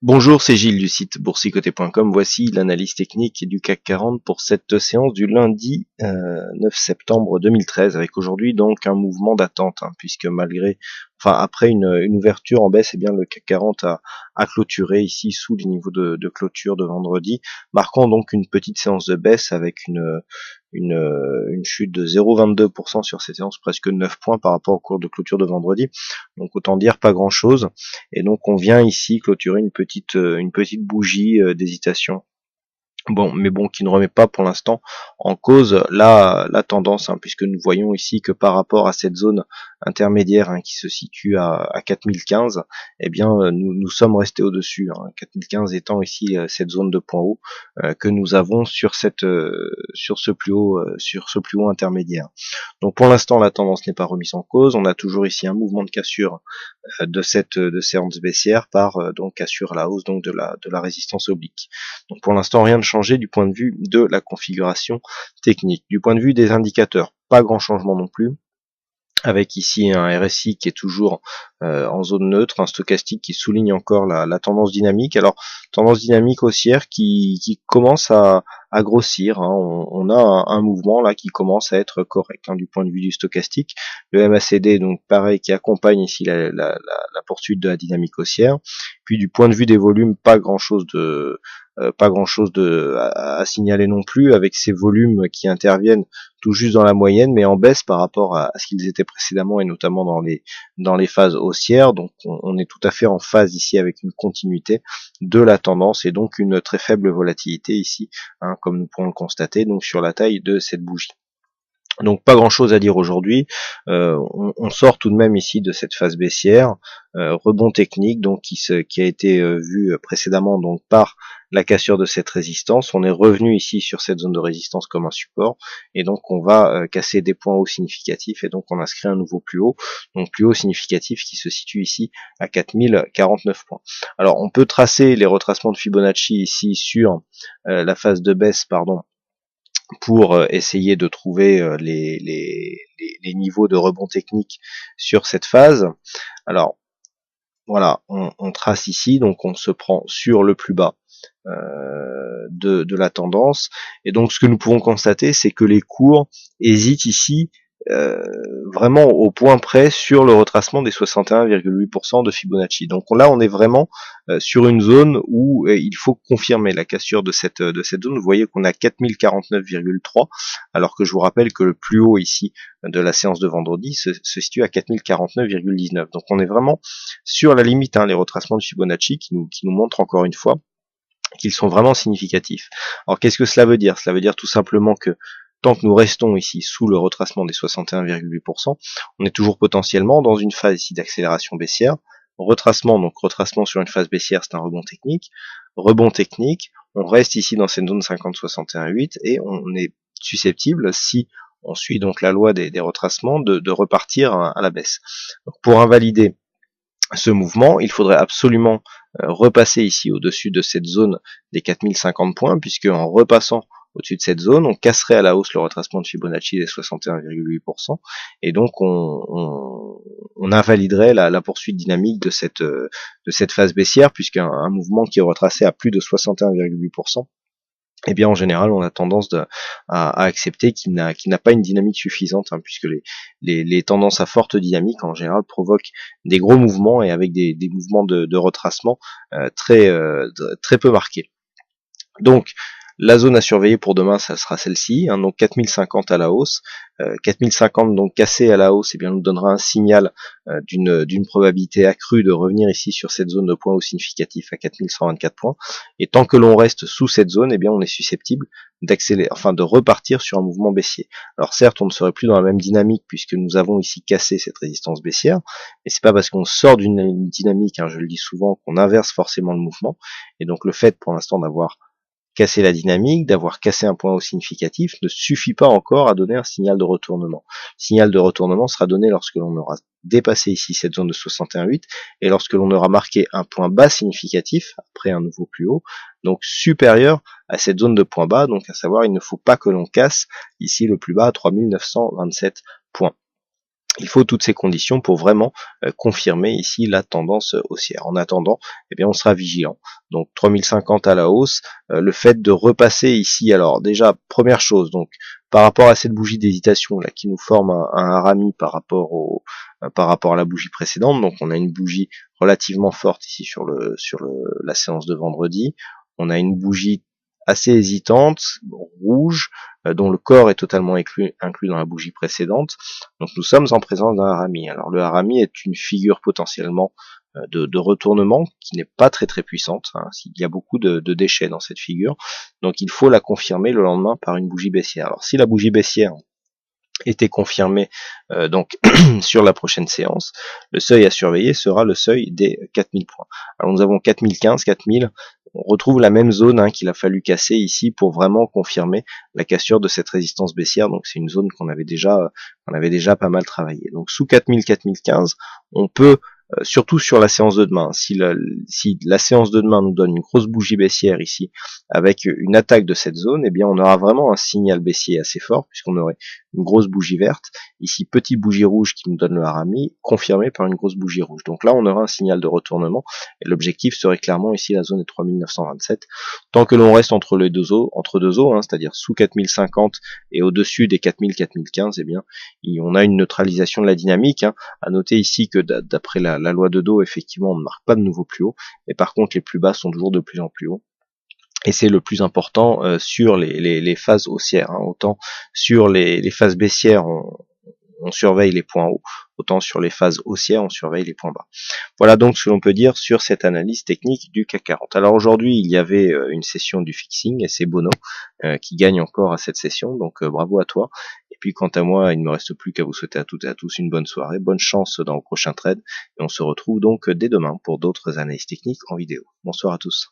Bonjour, c'est Gilles du site boursicoté.com. Voici l'analyse technique du CAC 40 pour cette séance du lundi 9 septembre 2013, avec aujourd'hui donc un mouvement d'attente, puisque après une ouverture en baisse, le CAC 40 a clôturé ici sous les niveaux de clôture de vendredi, marquant donc une petite séance de baisse avec une chute de 0,22% sur cette séance, presque 9 points par rapport au cours de clôture de vendredi. Donc autant dire pas grand chose. Et donc on vient ici clôturer une petite bougie d'hésitation. Bon, qui ne remet pas pour l'instant en cause la tendance, puisque nous voyons ici que par rapport à cette zone intermédiaire qui se situe à 4015, nous sommes restés au-dessus, 4015 étant ici cette zone de point haut que nous avons sur ce plus haut intermédiaire. Donc pour l'instant la tendance n'est pas remise en cause, on a toujours ici un mouvement de cassure de séance baissière par donc cassure à la hausse donc de la résistance oblique. Donc pour l'instant rien de changé du point de vue de la configuration technique. Du point de vue des indicateurs, pas grand changement non plus, avec ici un RSI qui est toujours en zone neutre, un stochastique qui souligne encore la tendance dynamique. Alors tendance dynamique haussière qui commence à grossir, on a un mouvement là qui commence à être correct du point de vue du stochastique. Le MACD donc pareil qui accompagne ici la poursuite de la dynamique haussière. Puis du point de vue des volumes, pas grand chose à signaler non plus, avec ces volumes qui interviennent tout juste dans la moyenne, mais en baisse par rapport à ce qu'ils étaient précédemment, et notamment dans les phases haussières. Donc on est tout à fait en phase ici avec une continuité de la tendance, et donc une très faible volatilité ici, comme nous pourrons le constater donc sur la taille de cette bougie. Donc pas grand chose à dire aujourd'hui, on sort tout de même ici de cette phase baissière, rebond technique donc qui a été vu précédemment donc par la cassure de cette résistance. On est revenu ici sur cette zone de résistance comme un support, et donc on va casser des points hauts significatifs, et donc on inscrit un nouveau plus haut, donc plus haut significatif qui se situe ici à 4049 points. Alors on peut tracer les retracements de Fibonacci ici sur la phase de baisse pour essayer de trouver les niveaux de rebond technique sur cette phase. Alors voilà, on trace ici, donc on se prend sur le plus bas de la tendance, et donc ce que nous pouvons constater, c'est que les cours hésitent ici vraiment au point près sur le retracement des 61,8% de Fibonacci. Donc là on est vraiment sur une zone où il faut confirmer la cassure de cette zone. Vous voyez qu'on a 4049,3, alors que je vous rappelle que le plus haut ici de la séance de vendredi se situe à 4049,19. Donc on est vraiment sur la limite, les retracements de Fibonacci qui nous montrent encore une fois qu'ils sont vraiment significatifs. Alors qu'est-ce que cela veut dire? Cela veut dire tout simplement que tant que nous restons ici sous le retracement des 61,8%, on est toujours potentiellement dans une phase ici d'accélération baissière. Retracement sur une phase baissière, c'est un rebond technique. Rebond technique, on reste ici dans cette zone 50-61,8 et on est susceptible, si on suit donc la loi des retracements, de repartir à la baisse. Donc pour invalider ce mouvement, il faudrait absolument repasser ici au-dessus de cette zone des 4050 points, puisque en repassant au-dessus de cette zone, on casserait à la hausse le retracement de Fibonacci des 61,8%, et donc on invaliderait la poursuite dynamique de cette phase baissière, puisqu'un mouvement qui est retracé à plus de 61,8%, en général, on a tendance à accepter qu'il n'a pas une dynamique suffisante, puisque les tendances à forte dynamique, en général, provoquent des gros mouvements, et avec des mouvements de retracement très peu marqués. Donc, la zone à surveiller pour demain, ça sera celle-ci, donc 4050 à la hausse. 4050 donc cassé à la hausse, nous donnera un signal d'une probabilité accrue de revenir ici sur cette zone de point haut significatif à 4124 points. Et tant que l'on reste sous cette zone, on est susceptible de repartir sur un mouvement baissier. Alors certes, on ne serait plus dans la même dynamique puisque nous avons ici cassé cette résistance baissière, mais c'est pas parce qu'on sort d'une dynamique, je le dis souvent, qu'on inverse forcément le mouvement. Et donc le fait pour l'instant d'avoir casser la dynamique, d'avoir cassé un point haut significatif, ne suffit pas encore à donner un signal de retournement. Le signal de retournement sera donné lorsque l'on aura dépassé ici cette zone de 61,8 et lorsque l'on aura marqué un point bas significatif après un nouveau plus haut, donc supérieur à cette zone de point bas, donc à savoir il ne faut pas que l'on casse ici le plus bas à 3927 points. Il faut toutes ces conditions pour vraiment confirmer ici la tendance haussière. En attendant, eh bien, on sera vigilant. Donc 3050 à la hausse, le fait de repasser ici, alors déjà, première chose, donc par rapport à cette bougie d'hésitation là qui nous forme un harami par rapport à la bougie précédente, donc on a une bougie relativement forte ici la séance de vendredi, on a une bougie assez hésitante, rouge, dont le corps est totalement inclus dans la bougie précédente. Donc nous sommes en présence d'un harami. Alors le harami est une figure potentiellement de retournement qui n'est pas très puissante. Hein. Il y a beaucoup de déchets dans cette figure. Donc il faut la confirmer le lendemain par une bougie baissière. Alors si la bougie baissière était confirmée donc sur la prochaine séance, le seuil à surveiller sera le seuil des 4000 points. Alors nous avons 4015, 4000, on retrouve la même zone qu'il a fallu casser ici pour vraiment confirmer la cassure de cette résistance baissière, donc c'est une zone qu'on avait déjà pas mal travaillé. Donc sous 4000, 4015, on peut surtout sur la séance de demain. Si la séance de demain nous donne une grosse bougie baissière ici, avec une attaque de cette zone, eh bien on aura vraiment un signal baissier assez fort, puisqu'on aurait une grosse bougie verte, ici petite bougie rouge qui nous donne le harami, confirmé par une grosse bougie rouge. Donc là on aura un signal de retournement, et l'objectif serait clairement ici la zone des 3927. Tant que l'on reste entre deux eaux, c'est-à-dire sous 4050 et au-dessus des 4000, 4015, eh bien on a une neutralisation de la dynamique. À noter ici que d'après la loi de dos, effectivement, on ne marque pas de nouveau plus haut, mais par contre les plus bas sont toujours de plus en plus hauts. Et c'est le plus important sur les phases haussières. Autant sur les phases baissières, on surveille les points hauts, autant sur les phases haussières, on surveille les points bas. Voilà donc ce que l'on peut dire sur cette analyse technique du CAC 40. Alors aujourd'hui, il y avait une session du fixing, et c'est Bono qui gagne encore à cette session, donc bravo à toi. Et puis quant à moi, il ne me reste plus qu'à vous souhaiter à toutes et à tous une bonne soirée, bonne chance dans le prochain trade, et on se retrouve donc dès demain pour d'autres analyses techniques en vidéo. Bonsoir à tous.